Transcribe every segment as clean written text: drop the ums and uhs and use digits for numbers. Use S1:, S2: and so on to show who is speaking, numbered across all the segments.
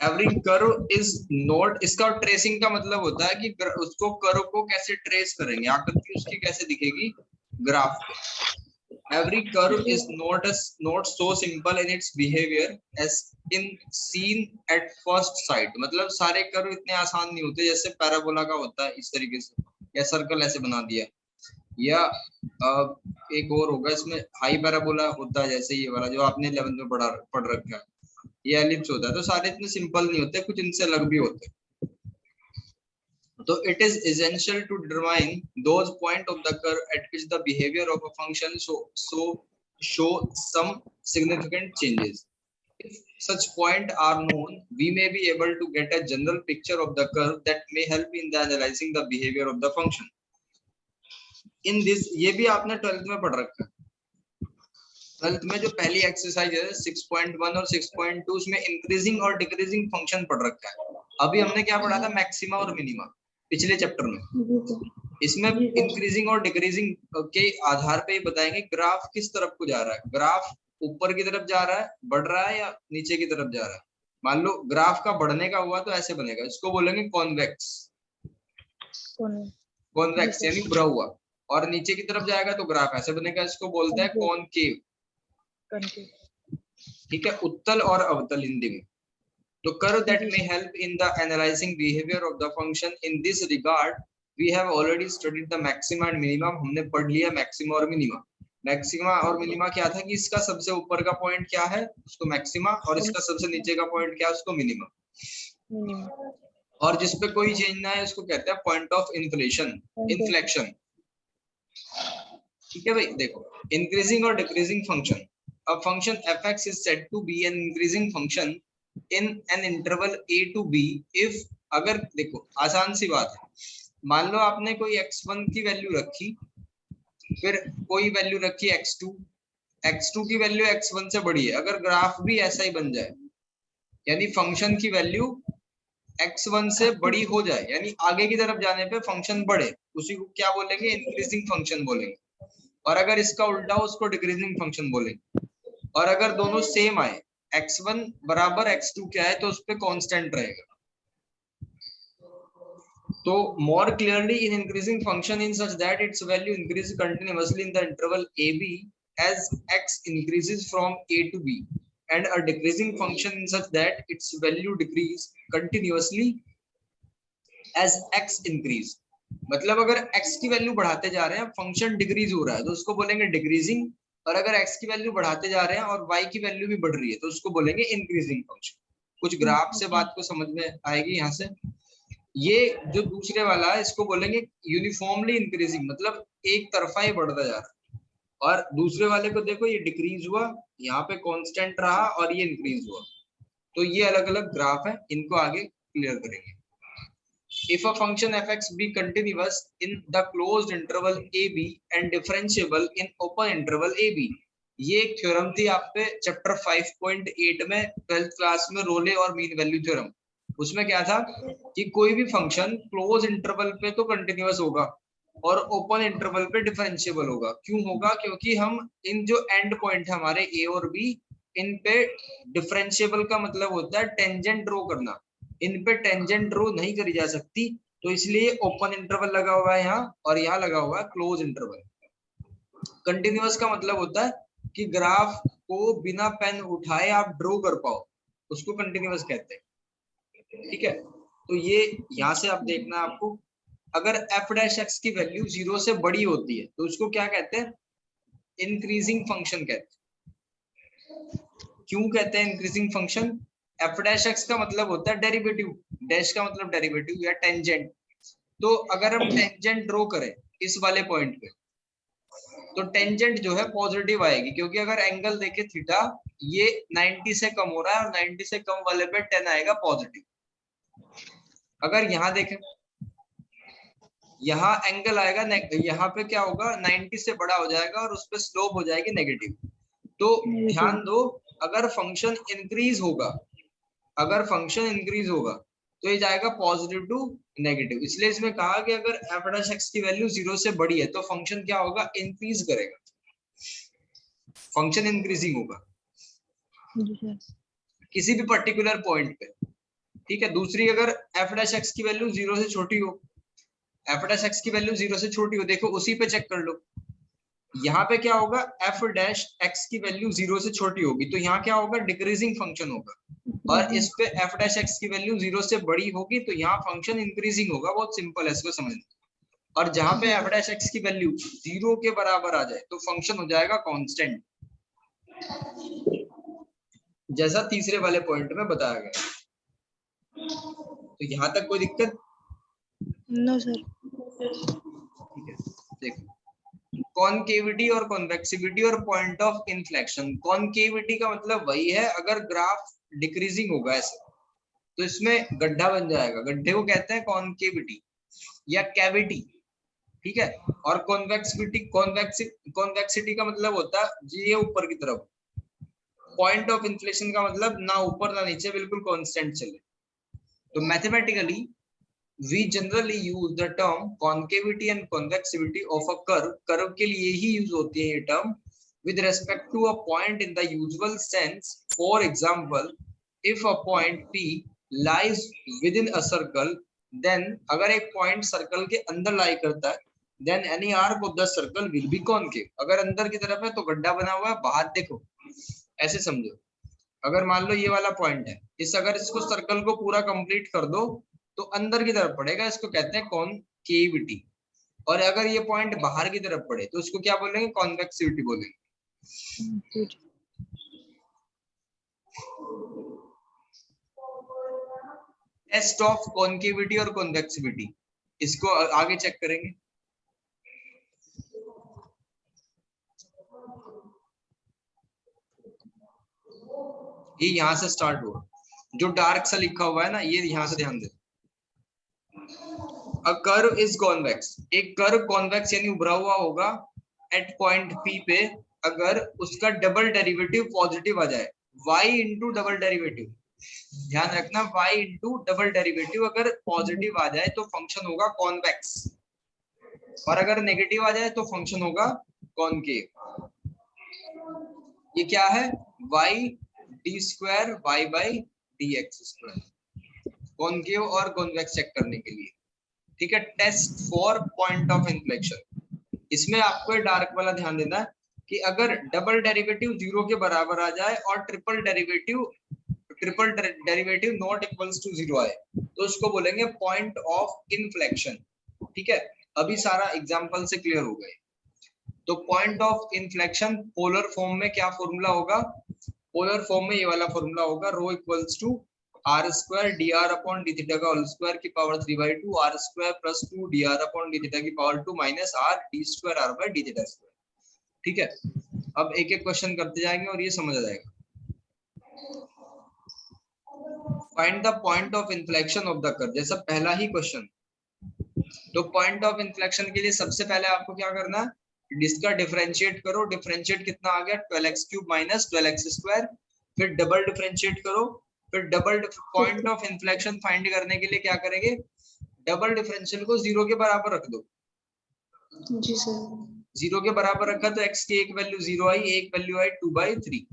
S1: Every curve is note, इसका tracing का मतलब होता है कि उसको कर्व को कैसे ट्रेस करेंगे, आकृति उसकी कैसे दिखेगी ग्राफ पे। Every curve is not so simple in its behavior as in seen at first sight। मतलब सारे कर्व इतने आसान नहीं होते जैसे पैराबोला का होता है इस तरीके से, या सर्कल ऐसे बना दिया, या एक और होगा इसमें हाई पैराबोला होता है जैसे ये वाला जो आपने 11th में पढ़ रखा है, ये एलिप्स होता है। तो सारे इतने सिंपल नहीं होते, कुछ इनसे अलग भी होते हैं। So it is essential to determine those points of the curve at which the behavior of a function show some significant changes. If such points are known, we may be able to get a general picture of the curve that may help in the analyzing the behavior of the function. In this, ये भी आपने 12th में पढ़ रखा है। 12th में जो पहली एक्सरसाइज है 6.1 और 6.2, उसमें इंक्रीजिंग और डिक्रीजिंग फंक्शन पढ़ रखा है। अभी हमने क्या पढ़ा था, मैक्सिमा और मिनिमा पिछले चैप्टर में। इसमें इंक्रीजिंग और डिक्रीजिंग के आधार पे बताएंगे ग्राफ किस तरफ को जा रहा है, ग्राफ ऊपर की तरफ जा रहा है, बढ़ रहा है, या नीचे की तरफ जा रहा है। मान लो ग्राफ का बढ़ने का हुआ तो ऐसे बनेगा, इसको बोलेंगे कॉन्वेक्स, कॉन्वेक्स यानी उभरा हुआ, और नीचे की तरफ जाएगा तो ग्राफ ऐसे बनेगा, इसको बोलते हैं कॉनकेव। ठीक है, उत्तल और अवतल हिंदी में। तो curve that may help in the analyzing behavior of the function in this regard, we have already studied the maxima and minimum। हमने पढ़ लिया मैक्सिमा और मिनिमा। मैक्सिमा और मिनिमा क्या था कि इसका सबसे ऊपर का पॉइंट क्या है उसको मैक्सिमा, और इसका सबसे नीचे का पॉइंट क्या है उसको मिनिमा, और जिसपे कोई चेंज ना है उसको कहते हैं पॉइंट ऑफ इन्फ्लेक्शन। ठीक है भाई, देखो इंक्रीजिंग और decreasing function. A function f(x) is said to be an increasing function in an interval a to b if, अगर देखो आसान सी बात है, मान लो आपने कोई x1 की वैल्यू रखी, फिर कोई वैल्यू रखी x2 की वैल्यू x1 से बड़ी है, अगर ग्राफ भी ऐसा ही बन जाए, यानी फंक्शन की वैल्यू x1 से बड़ी हो जाए, यानी आगे की तरफ जाने पे फंक्शन बढ़े, उसी को क्या बोलेंगे, इंक्रीजिंग फंक्शन बोलेंगे। और अगर इसका उल्टा हो उसको डिक्रीजिंग फंक्शन बोलेंगे। और अगर दोनों सेम आए, x1 बराबर x2 क्या है, तो उस पे कांस्टेंट रहेगा। तो more clearly in increasing function in such that its value increases continuously in the interval ab as x increases from a to b, and a decreasing function in such that its value decrease continuously as x increase। मतलब अगर x की value बढ़ाते जा रहे हैं, function decrease हो रहा है, तो उसको बोलेंगे डिक्रीजिंग, और अगर x की वैल्यू बढ़ाते जा रहे हैं और y की वैल्यू भी बढ़ रही है, तो उसको बोलेंगे इंक्रीजिंग फंक्शन। कुछ ग्राफ से बात को समझ में आएगी यहाँ से। ये जो दूसरे वाला है इसको बोलेंगे यूनिफॉर्मली इंक्रीजिंग, मतलब एक तरफा ही बढ़ता जा रहा है। और दूसरे वाले को देखो, ये डिक्रीज हुआ, यहाँ पे कांस्टेंट रहा, और ये इंक्रीज हुआ। तो ये अलग अलग ग्राफ है, इनको आगे क्लियर करेंगे। If a function f(x) be continuous in the closed interval ab and differentiable in open interval ab, ये एक थ्योरम थी आप पे चैप्टर 5.8 में 12th क्लास में, रोले और मीन वैल्यू थ्योरम। उसमें क्या था कि कोई भी फंक्शन क्लोज इंटरवल पे तो कंटिन्यूअस होगा और ओपन इंटरवल पे डिफरेंशिएबल होगा। क्यों होगा? क्योंकि हम इन जो एंड पॉइंट है हमारे ए और बी, इन पे डिफरेंशिएबल का मतलब होता है टेंजेंट ड्रॉ करना, इन पे टेंजेंट ड्रॉ नहीं करी जा सकती, तो इसलिए ओपन इंटरवल लगा हुआ है यहाँ, और यहाँ लगा हुआ है क्लोज इंटरवल। कंटिन्यूअस का मतलब होता है कि ग्राफ को बिना पेन उठाए आप ड्रॉ कर पाओ, उसको कंटिन्यूअस कहते हैं। ठीक है, तो ये यहाँ से आप देखना आपको, अगर f' की वैल्यू 0 से बड़ी होती है तो उसको क्या कहते हैं? इंक्रीजिंग फंक्शन कहते हैं। क्यों कहते हैं इंक्रीजिंग फंक्शन? f' का मतलब होता है डेरिवेटिव, डैश का मतलब डेरिवेटिव या टेंजेंट। तो अगर हम टेंजेंट ड्रॉ करें इस वाले पॉइंट पे, तो टेंजेंट जो है पॉजिटिव आएगी, क्योंकि अगर एंगल देखे थीटा, ये 90 से कम हो रहा है और 90 से कम वाले पे 10 आएगा पॉजिटिव। अगर यहाँ देखें, यहाँ एंगल आएगा, यहाँ पे क्या होगा, 90 से बड़ा हो जाएगा और उस पे स्लोप हो जाएगी नेगेटिव। तो ध्यान दो, अगर फंक्शन इंक्रीज होगा, अगर फंक्शन इंक्रीज होगा तो ये जाएगा पॉजिटिव टू नेगेटिव। इसलिए इसमें कहा कि अगर f' की वैल्यू 0 से बड़ी है तो फंक्शन क्या होगा, इंक्रीज करेगा, फंक्शन इंक्रीजिंग होगा किसी भी पर्टिकुलर पॉइंट पे। ठीक है। दूसरी, अगर एफ डैश एक्स की वैल्यू 0 से छोटी हो, एफ डैश एक्स की वैल्यू 0 से छोटी हो, देखो उसी पे चेक कर लो। यहाँ पे क्या होगा, एफ डैश एक्स की वैल्यू 0 से छोटी होगी तो यहाँ क्या होगा, डिक्रीजिंग फंक्शन होगा। और इस पे एफ डैश एक्स की वैल्यू 0 से बड़ी होगी तो यहाँ फंक्शन इंक्रीजिंग होगा। बहुत सिंपल है, इसको समझना। और जहां पे एफ डैश एक्स की वैल्यू 0 के बराबर आ जाए तो फंक्शन हो जाएगा कांस्टेंट, जैसा तीसरे वाले पॉइंट में बताया गया। तो यहाँ तक कोई दिक्कत?
S2: No sir.
S1: ठीक है, देखो कॉनकेविटी और कॉन्वेक्सिविटी और पॉइंट ऑफ इन्फ्लेक्शन। कॉनकेविटी का मतलब वही है अगर ग्राफ डिक्रीजिंग होगा ऐसे तो इसमें गड्ढा बन जाएगा, गड्ढे को कहते हैं कॉनकेविटी या कैविटी। ठीक है। और कॉन्वेक्सिटी का मतलब होता है ये ऊपर की तरफ। पॉइंट ऑफ इन्फ्लेशन का मतलब ना ऊपर ना नीचे, बिल्कुल कांस्टेंट चले। तो mathematically we generally use the term concavity and convexity of a curve. Curve के लिए ही यूज होती है ये term with respect to a point in the usual sense. For example, if a point P lies within a circle, then अगर एक point circle के अंदर लाई करता है, then any arc of the circle will be concave. अगर अंदर की तरफ है तो गड्ढा बना हुआ है, बाहर देखो, ऐसे समझो। अगर मान लो ये वाला पॉइंट है, अगर इसको सर्कल को पूरा कंप्लीट कर दो तो अंदर की तरफ पड़ेगा, इसको कहते हैं कॉनकेविटी। और अगर ये पॉइंट बाहर की तरफ पड़े तो इसको क्या बोलेंगे, कॉन्वेक्सिविटी बोलेंगे। टेस्ट ऑफ कॉनकेविटी और कॉन्वेक्सिविटी, इसको आगे चेक करेंगे। ये यहां से स्टार्ट हुआ, जो डार्क सा लिखा हुआ है ना, ये यहां से ध्यान दे। A curve is convex. एक कर्व कॉन्वेक्स यानी उभरा हुआ होगा एट पॉइंट P पे अगर उसका डबल डेरिवेटिव पॉजिटिव आ जाए, y इंटू डबल डेरिवेटिव, ध्यान रखना y इंटू डबल डेरिवेटिव अगर पॉजिटिव आ जाए तो फंक्शन होगा कॉन्वेक्स, और अगर नेगेटिव आ जाए तो फंक्शन होगा कॉनकेव। ये क्या है, y d square y by d x square, concave और कॉन्वेक्स चेक करने के लिए। ठीक है। Test for point of inflection, इसमें आपको डार्क वाला ध्यान देना है कि अगर डबल डेरिवेटिव 0 के बराबर आ जाए और triple derivative not equals to 0 आए तो उसको बोलेंगे पॉइंट ऑफ इन्फ्लेक्शन। ठीक है। अभी सारा एग्जांपल से क्लियर हो गए। तो point of inflection polar form में क्या फॉर्मूला होगा, पोलर फॉर्म में ये वाला फॉर्मूला होगा, rho equals to r square d r upon d theta का होल स्क्वायर की power 3/2 r square plus 2 d r upon d theta की power 2 minus r d square r by d theta square. ठीक है। अब एक एक question करते जाएंगे और ये समझ आ जाएगा। Find the point of inflection of the curve, जैसा पहला ही क्वेश्चन। तो पॉइंट ऑफ इन्फ्लेक्शन के लिए सबसे पहले आपको क्या करना है, इसका डिफरेंशिएट करो। डिफरेंशिएट कितना आ गया, 12x cube minus 12x square. फिर डबल डिफरेंशिएट करो, फिर double point of inflection find करने के लिए क्या करेंगे, डबल डिफरेंशियल को 0 के बराबर रख दो।
S2: जी सर।
S1: 0 के बराबर रखा तो x की एक वैल्यू 0 आई, एक वैल्यू आई 2/3।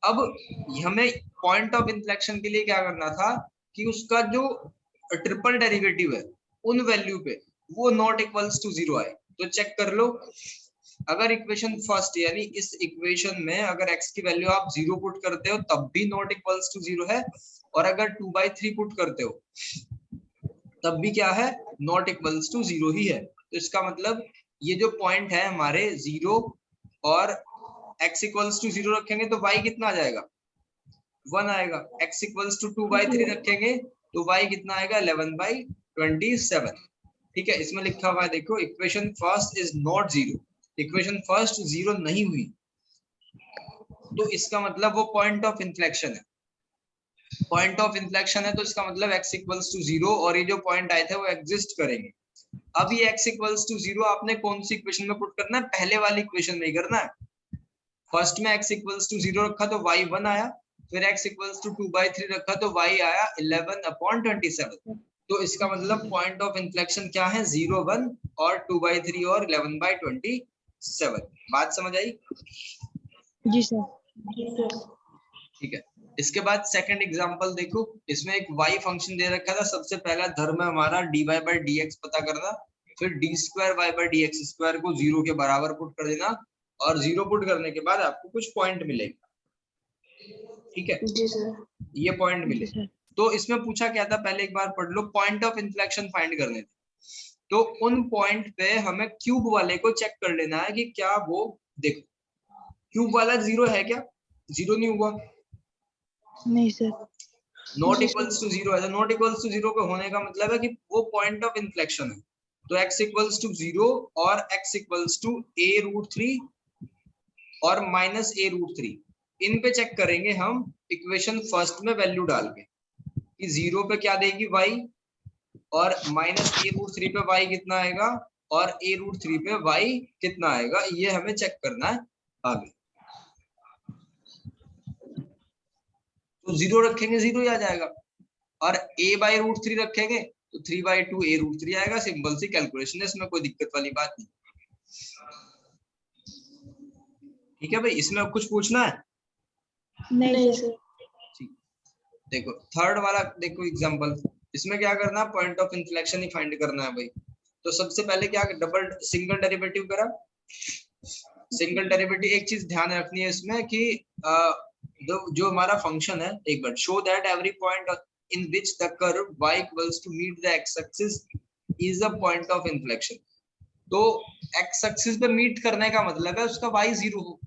S1: अब हमें पॉइंट ऑफ इन्फ्लेक्शन के लिए क्या करना था कि उसका जो ट्रिपल डेरिवेटिव है उन वैल्यू पे वो नॉट इक्वल्स टू 0 आए। तो चेक कर लो, अगर इक्वेशन फर्स्ट यानी इस इक्वेशन में अगर x की वैल्यू आप 0 पुट करते हो तब भी नॉट इक्वल्स टू 0 है, और अगर 2/3 पुट करते हो तब भी क्या है, नॉट इक्वल्स टू 0 ही है। तो इसका मतलब ये जो पॉइंट है हमारे 0 और x इक्वल्स टू 0 रखेंगे तो y कितना आ जाएगा, 1 आएगा। x इक्वल्स टू 2/3 रखेंगे तो y कितना आएगा, 11/27। ठीक है। इसमें लिखा हुआ है देखो, equation first is not 0, equation first 0 नहीं हुई तो इसका मतलब वो पॉइंट ऑफ इन्फ्लेक्शन है। पॉइंट ऑफ इन्फ्लेक्शन है तो इसका मतलब x इक्वल्स टू 0 और ये जो पॉइंट आए थे वो एग्जिस्ट करेंगे। अब ये x इक्वल्स टू 0 आपने कौन सी इक्वेशन में पुट करना है, पहले वाली इक्वेशन में ही करना है। फर्स्ट में x इक्वल्स टू 0 रखा तो y 1 आया, फिर x इक्वल्स टू 2/3 रखा तो y आया 11/27। तो इसका मतलब पॉइंट ऑफ इन्फ्लेक्शन क्या है, 0 1 और 2/3 और 11/27। बात समझ आई?
S2: जी सर।
S1: ठीक है। इसके बाद सेकंड एग्जांपल देखो, इसमें एक y फंक्शन दे रखा था। सबसे पहला धर्म है हमारा dy by dx पता करना, फिर d square y by dx square को 0 के बराबर पुट कर देना, और 0 पुट करने के बाद आपको कुछ पॉइंट मिलेगा। ठीक है
S2: जी सर।
S1: ये पॉइंट मिले।
S2: जी सर।
S1: तो इसमें पूछा क्या था, पहले एक बार पढ़ लो, पॉइंट ऑफ इन्फ्लेक्शन फाइंड करने थे। तो उन पॉइंट पे हमें क्यूब वाले को चेक कर लेना है कि क्या वो, देखो क्यूब वाला 0 है क्या, 0 नहीं हुआ,
S2: नहीं सर।
S1: नॉट
S2: जी
S1: इक्वल्स टू 0 है। नॉट इक्वल्स टू 0 का होने का मतलब है कि वो पॉइंट ऑफ इन्फ्लेक्शन है। तो x इक्वल्स टू 0 और x इक्वल्स टू a√3 और माइनस a√3, इन पे चेक करेंगे हम इक्वेशन फर्स्ट में वैल्यू डाल के कि 0 पे क्या देगी y, और माइनस a√3 पे y कितना आएगा, और a√3 पे y कितना आएगा, ये हमें चेक करना है आगे। तो 0 रखेंगे 0 ही आ जाएगा, और a/√3 रखेंगे तो 3/2 a√3 आएगा। सिंपल सी कैलकुलेशन है, इसमें कोई दिक्कत वाली बात नहीं। ठीक है भाई, इसमें कुछ पूछना है?
S2: नहीं सर।
S1: ठीक, देखो थर्ड वाला देखो एग्जांपल, इसमें क्या करना है, point of inflection he find करना है भाई। तो सबसे पहले क्या, डबल सिंगल डेरिवेटिव करा। सिंगल डेरिवेटिव, एक चीज ध्यान रखनी है इसमें कि जो हमारा फंक्शन है, एक बार show that every point in which the curve y equals to meet the x axis is a point of inflection. तो x एक्सिस पे मीट करने का मतलब है उसका y 0 हो।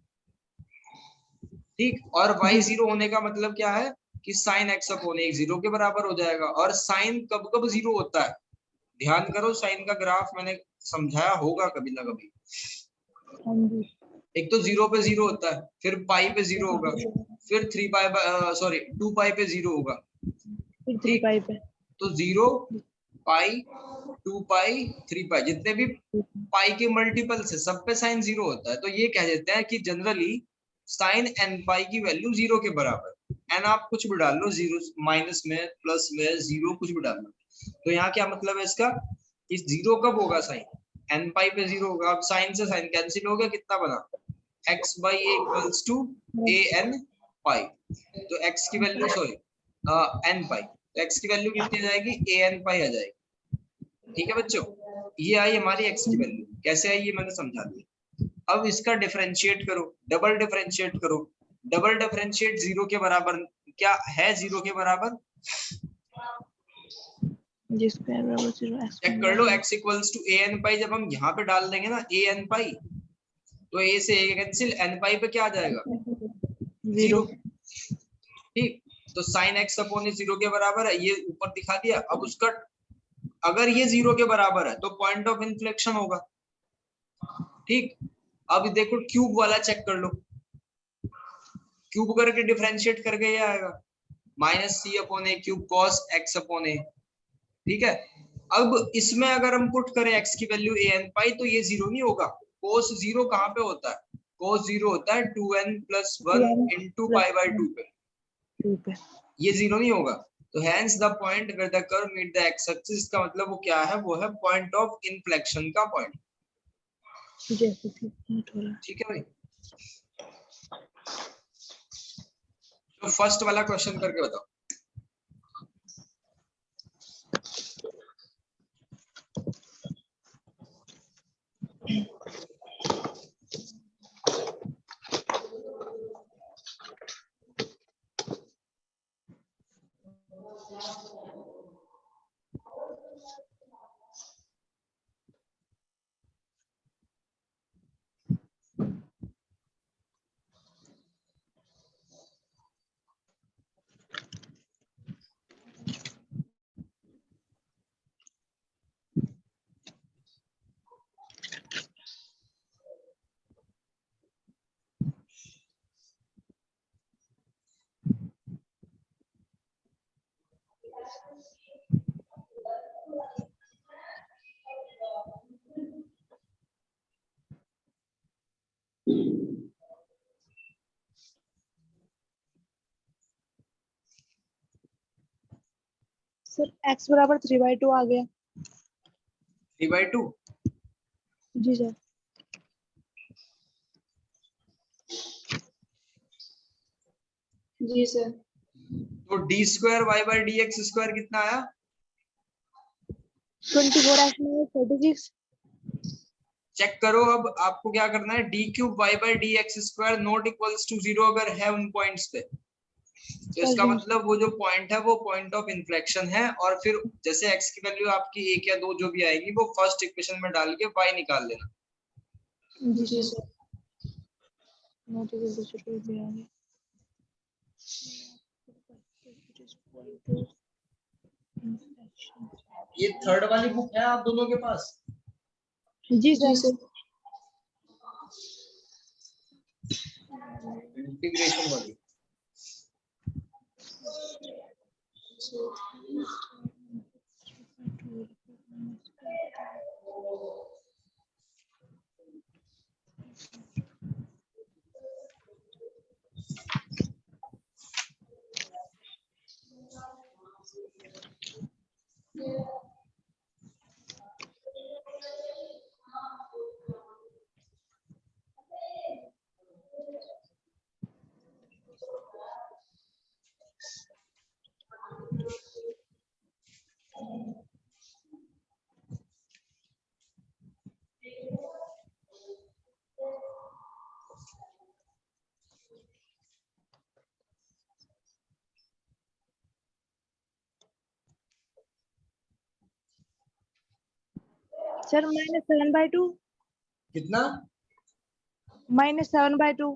S1: ठीक, और y 0 होने का मतलब क्या है कि साइन x अपॉन 1 0 के बराबर हो जाएगा। और साइन कब कब 0 होता है, ध्यान करो, साइन का ग्राफ मैंने समझाया होगा कभी ना कभी।
S2: हाँ जी।
S1: एक तो 0 पे 0 होता है, फिर पाई पे 0 होगा, फिर 3 पाई सॉरी 2 पाई पे 0 होगा।
S2: फिर 3
S1: ठीक,
S2: पाई पे।
S1: तो 0 पाई 2 पाई 3 पाई, जितने भी पाई के मल्टीपल्स है सब पे साइन 0 होता है। तो ये कह देते हैं कि जनरली साइन n पाई की वैल्यू 0 के बराबर। एन आप कुछ भी डाल लो, 0 माइनस में प्लस में 0 कुछ भी डाल लो। तो यहाँ क्या मतलब है इसका, कि 0 कब होगा साइन, n पाई पे 0 होगा। अब साइन से साइन कैंसिल हो गया, कितना बना, x by a equals to a n pi. तो x की वैल्यू सॉरी n पाई, तो x की वैल्यू कितनी आ जाएगी, a n पाई आ जाएगी। ठीक है बच्चों, ये आई हमारी x की वैल्यू। कैसे आई ये मैंने समझा दिया। अब इसका डिफरेंशिएट करो, डबल डिफरेंशिएट करो। डबल डिफरेंशिएट 0 के बराबर क्या है, 0 के बराबर
S2: जी स्क्वायर बराबर 0 x
S1: चेक कर लो, x equals to a n pi. जब हम यहाँ पे डाल देंगे ना a n पाई, तो a से a कैंसिल, n पाई पे क्या आ जाएगा, 0।
S2: 0।
S1: ठीक, तो साइन एक्स अपॉन 0 के बराबर है, ये ऊपर दिखा दिया। अब उसका अगर ये 0 के बराबर है तो पॉइंट ऑफ इन्फ्लेक्शन होगा। ठीक, अब देखो क्यूब वाला चेक कर लो, क्यूब करके डिफरेंशिएट करके ये आएगा माइनस सी अपॉन ए क्यूब कॉस एक्स अपॉन ए। ठीक है, अब इसमें अगर हम पुट करें x की वैल्यू a n पाई, तो ये 0 नहीं होगा। cos 0 कहाँ पे होता है, cos 0 होता है 2n plus 1 into pi by 2 पे, ये 0 नहीं होगा। तो hence the point where the curve meet the x axis का मतलब वो क्या है, वो है पॉइंट ऑफ इन्फ्लेक्शन का पॉइंट। ठीक है भाई, तो फर्स्ट वाला क्वेश्चन करके बताओ।
S2: सर x बराबर 3/2 आ गया।
S1: 3/2
S2: जी सर। जी सर।
S1: तो d square y by d x square कितना आया?
S2: 24x minus 36.
S1: चेक करो। अब आपको क्या करना है, d cube y by d x square not equals to 0 अगर है उन पॉइंट्स पे, तो इसका मतलब वो जो पॉइंट है वो पॉइंट ऑफ इन्फ्लेक्शन है। और फिर जैसे x की वैल्यू आपकी 1 या 2 जो भी आएगी वो फर्स्ट इक्वेशन में डाल के y निकाल लेना।
S2: जी सर। नॉट इक्वल टू 0 भी आ गया।
S1: ये थर्ड वाली बुक है आप दोनों के पास?
S2: जी सर।
S1: इंटीग्रेशन वाली।
S2: सर -7/2।
S1: कितना?
S2: -7/2।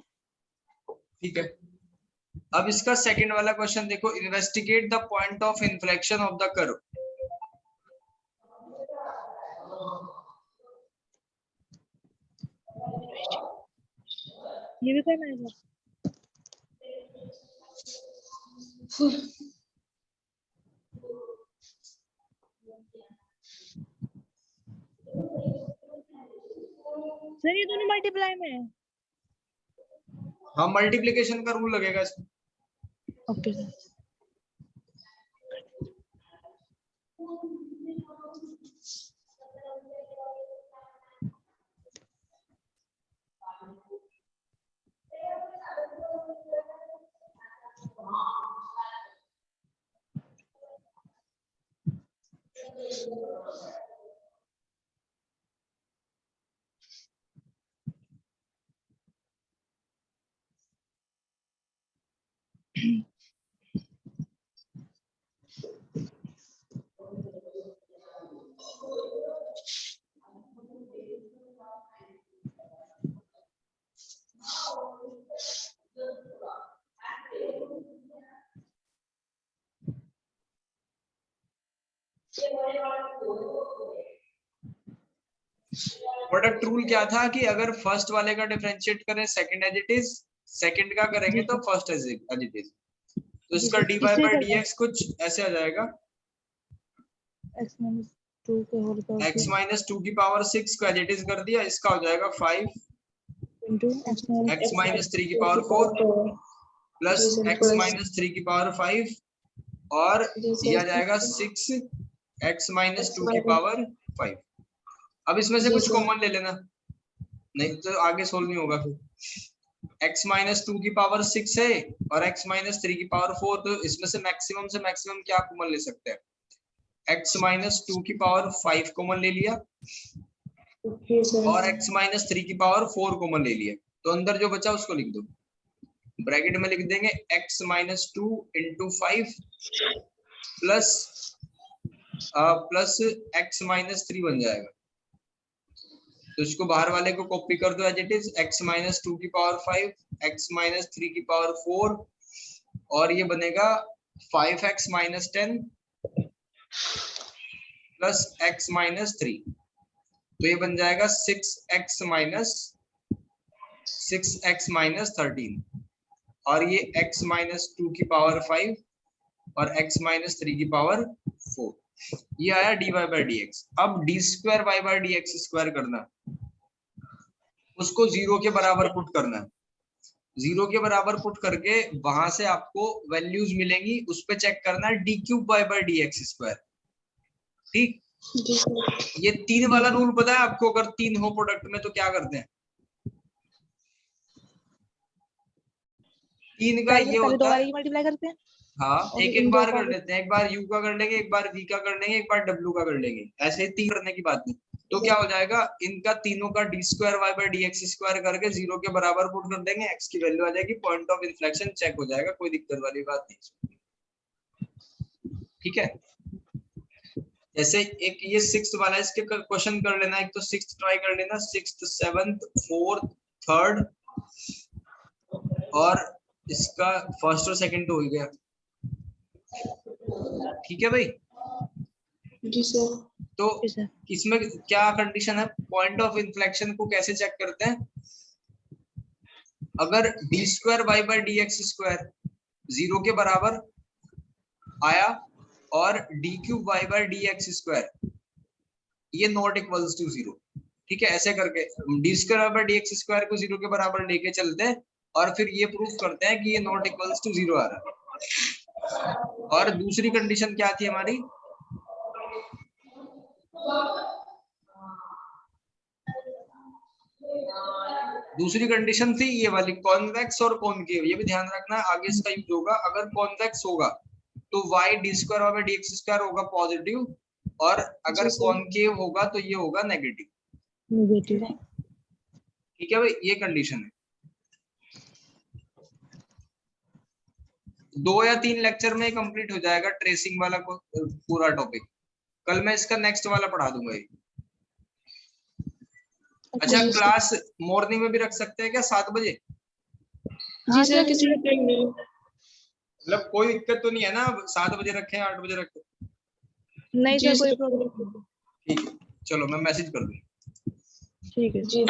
S1: ठीक है। अब इसका सेकंड वाला क्वेश्चन देखो, investigate the point of inflection of the curve.
S2: ये भी करना है सर। सर ये दोनों मल्टीप्लाई में है।
S1: हाँ, मल्टीप्लिकेशन का रूल लगेगा इसमें।
S2: Okay sir.
S1: प्रोडक्ट रूल क्या था कि अगर फर्स्ट वाले का डिफरेंशिएट करें second as it is, second का करेंगे तो फर्स्ट एज इट इज। तो इसका dy by dx कुछ ऐसे आ जाएगा,
S2: x minus 2 के होल पावर
S1: x minus 2 की पावर 6 को एज इट इज कर दिया, इसका हो जाएगा 5
S2: into
S1: x minus 3 की पावर 4 प्लस x minus 3 की पावर 5 और ये आ जाएगा 6 x minus 2 की पावर 5। अब इसमें से कुछ कॉमन ले लेना, नहीं तो आगे सोल्व नहीं होगा फिर। x minus 2 की पावर 6 है और x minus 3 की पावर 4, तो इसमें से मैक्सिमम क्या कॉमन ले सकते हैं? x minus 2 की पावर 5 कॉमन ले लिया और x minus 3 की पावर 4 कॉमन ले लिया, तो अंदर जो बचा उसको लिख दो। ब्रैकेट में लिख देंगे x minus 2 into 5 plus x minus 3 बन जाएगा। तो इसको बाहर वाले को कॉपी कर दो as it is, x minus 2 की पावर 5, x minus 3 की पावर 4 और ये बनेगा 5x minus 10 plus x minus 3, तो ये बन जाएगा 6x minus 13 और ये x minus 2 की पावर 5 और x minus 3 की पावर 4। ये आया dy by dx। अब d square y by dx square करना, उसको 0 के बराबर पुट करना है। 0 के बराबर पुट करके वहां से आपको वैल्यूज मिलेंगी, उस पे चेक करना है d cube y by dx square. ठीक, ये 3 वाला रूल पता है आपको? अगर 3 हो प्रोडक्ट में तो क्या करते हैं? 3 का
S2: पहले
S1: ये
S2: पहले दो
S1: होता
S2: बार
S1: है,
S2: मल्टीप्लाई करते हैं
S1: हाँ
S2: और
S1: एक
S2: फिर
S1: एक
S2: इन दो
S1: बार
S2: का
S1: कर लेते हैं, एक बार u का कर लेंगे, एक बार v का कर लेंगे, एक बार w का कर लेंगे, ऐसे ही 3 करने की बात नहीं। तो क्या हो जाएगा, इनका तीनों का d square y by d x square करके 0 के बराबर पुट कर देंगे, x की वैल्यू आ जाएगी, पॉइंट ऑफ इन्फ्लेक्शन चेक हो जाएगा, कोई दिक्कत वाली बात नहीं। ठीक है, जैसे एक ये 6th वाला, इसके क्वेश्चन कर लेना, एक तो 6th ट्राई कर लेना, 6th 7th 4th 3rd और इसका फर्स्ट और सेकंड तो हो ही गया। ठीक है भाई,
S2: जी सर।
S1: तो
S2: जी सर।
S1: इसमें क्या कंडीशन है, पॉइंट ऑफ इन्फ्लेक्शन को कैसे चेक करते हैं, अगर d square y by d x square 0 के बराबर आया और d cube y by d x square ये नॉट इक्वल्स टू 0, ठीक है, ऐसे करके d square by d x square को 0 के बराबर लेके चलते हैं और फिर ये प्रूफ करते हैं कि ये नॉट इक्वल्स टू 0 आ रहा है। और दूसरी कंडीशन क्या थी हमारी, दूसरी कंडीशन थी ये वाली, कॉन्वेक्स और कॉनकेव, ये भी ध्यान रखना आगे इसका यूज होगा। अगर कॉन्वेक्स होगा तो y d square by d x square होगा पॉजिटिव, और अगर कॉनकेव होगा तो ये होगा नेगेटिव।
S2: नेगेटिव।
S1: ठीक है भाई, ये कंडीशन है। 2 या 3 लेक्चर में कंप्लीट हो जाएगा ट्रेसिंग वाला पूरा टॉपिक, कल मैं इसका नेक्स्ट वाला पढ़ा दूंगा ये। अच्छा, क्लास मॉर्निंग में भी रख सकते हैं क्या 7 बजे?
S2: जी सर, किसी टाइम में,
S1: मतलब कोई दिक्कत तो नहीं है ना, 7 बजे रखें 8 बजे रखें?
S2: नहीं सर, कोई प्रॉब्लम नहीं।
S1: ठीक है, चलो मैं मैसेज कर दूंगा।
S2: ठीक है जी।